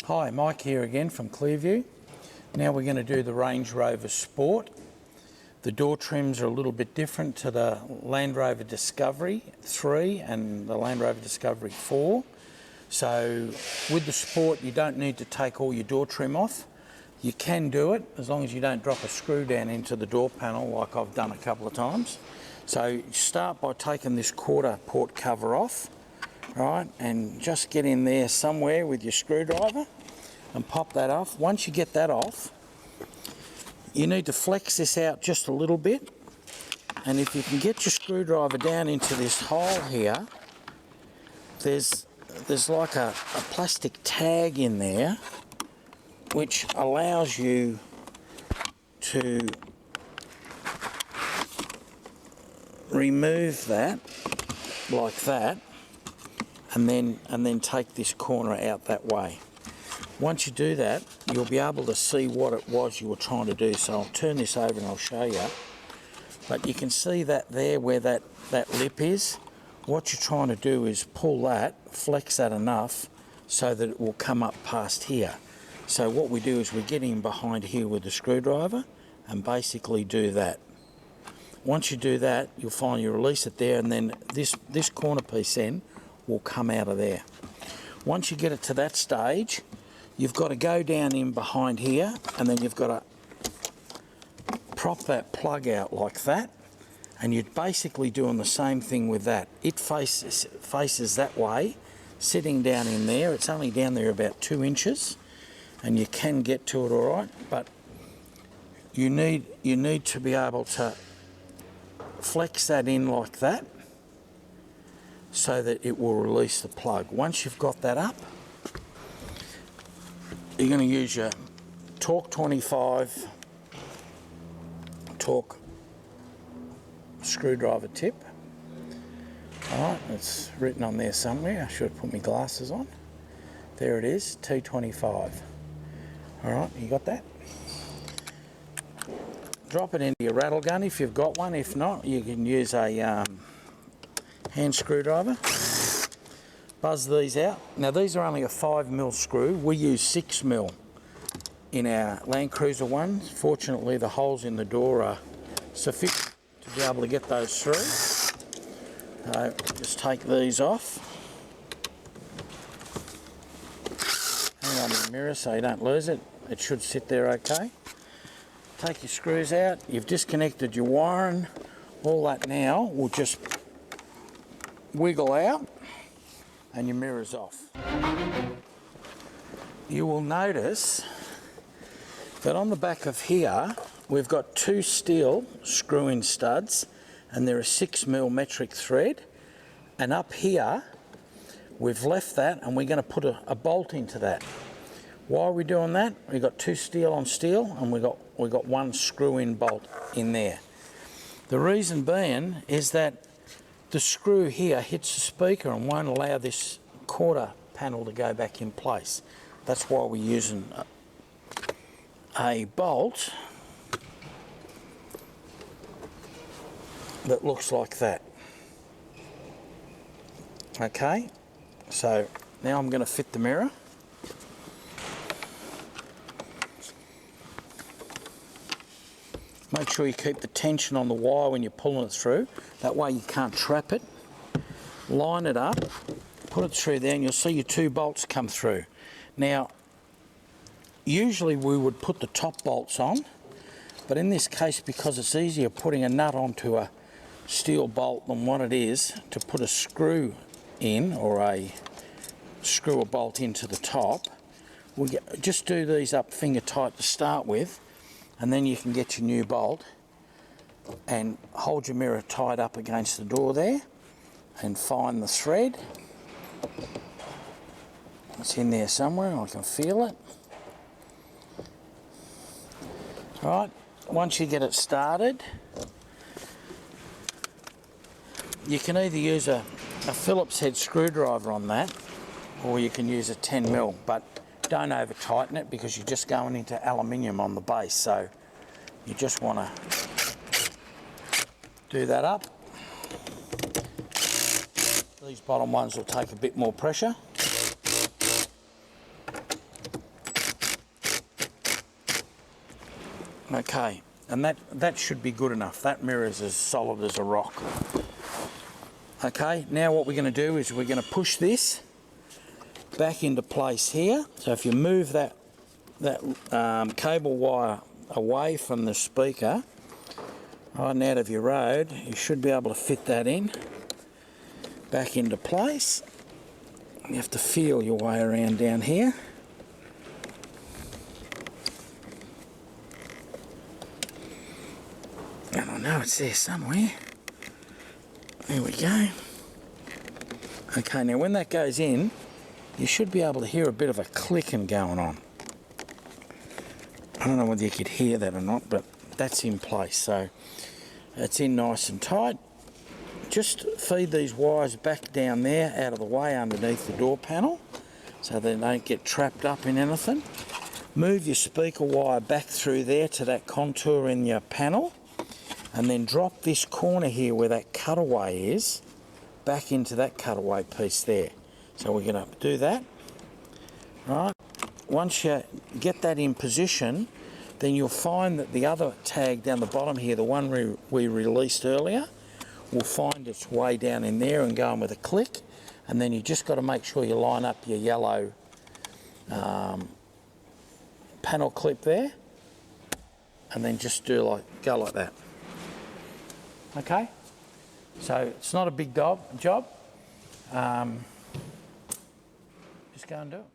Hi, Mike here again from Clearview. Now we're going to do the Range Rover Sport. The door trims are a little bit different to the Land Rover Discovery 3 and the Land Rover Discovery 4. So with the Sport you don't need to take all your door trim off. You can do it as long as you don't drop a screw down into the door panel like I've done a couple of times. So you start by taking this quarter port cover off. Right, and just get in there somewhere with your screwdriver and pop that off. Once you get that off, you need to flex this out just a little bit, and if you can get your screwdriver down into this hole here, there's like a plastic tag in there which allows you to remove that like that, and then take this corner out that way. Once you do that, you'll be able to see what it was you were trying to do. So I'll turn this over and I'll show you. But you can see that there where that lip is. What you're trying to do is pull that, flex that enough so that it will come up past here. So what we do is we get in behind here with the screwdriver and basically do that. Once you do that, you'll find you release it there, and then this corner piece then will come out of there. Once you get it to that stage, you've got to go down in behind here, and then you've got to prop that plug out like that, and you're basically doing the same thing with that. It faces that way, sitting down in there. It's only down there about 2 inches, and you can get to it all right, but you need to be able to flex that in like that, so that it will release the plug. Once you've got that up, you're going to use your Torque 25 torque screwdriver tip. Alright, it's written on there somewhere. I should have put my glasses on. There it is, T25. Alright, you got that? Drop it into your rattle gun if you've got one. If not, you can use a hand screwdriver. Buzz these out. Now these are only a 5mm screw. We use 6mm in our Land Cruiser ones. Fortunately the holes in the door are sufficient to be able to get those through. So just take these off. Hang on to the mirror so you don't lose it. It should sit there okay. Take your screws out. You've disconnected your wiring. All that now will just wiggle out and your mirror's off. You will notice that on the back of here we've got 2 steel screw-in studs, and they're a 6mm metric thread, and up here we've left that and we're going to put a bolt into that. Why are we doing that? We've got 2 steel on steel, and we've got 1 screw-in bolt in there. The reason being is that the screw here hits the speaker and won't allow this quarter panel to go back in place. That's why we're using a bolt that looks like that. Okay, so now I'm going to fit the mirror. Make sure you keep the tension on the wire when you're pulling it through. That way you can't trap it. Line it up, put it through there, and you'll see your 2 bolts come through. Now, usually we would put the top bolts on, but in this case, because it's easier putting a nut onto a steel bolt than what it is to put a screw in, or screw a bolt into the top, we'll just do these up finger tight to start with, and then you can get your new bolt and hold your mirror tight up against the door there and find the thread. It's in there somewhere, I can feel it. Right, once you get it started, you can either use a Phillips head screwdriver on that, or you can use a 10mm, but don't over tighten it because you're just going into aluminium on the base, so you just want to do that up. These bottom ones will take a bit more pressure. Okay, and that should be good enough. That mirror is as solid as a rock. Okay, now what we're going to do is we're going to push this back into place here. So if you move that cable wire away from the speaker, right and out of your road, you should be able to fit that in, back into place. You have to feel your way around down here. And I know it's there somewhere. There we go. Okay, now when that goes in, you should be able to hear a bit of a clicking going on. I don't know whether you could hear that or not, but that's in place. So it's in nice and tight. Just feed these wires back down there out of the way underneath the door panel so they don't get trapped up in anything. Move your speaker wire back through there to that contour in your panel, and then drop this corner here where that cutaway is back into that cutaway piece there. So we're going to do that. Right. Once you get that in position, then you'll find that the other tag down the bottom here, the one we released earlier, will find its way down in there and go in with a click. And then you just got to make sure you line up your yellow panel clip there, and then just go like that. Okay, so it's not a big job. Just go and do it.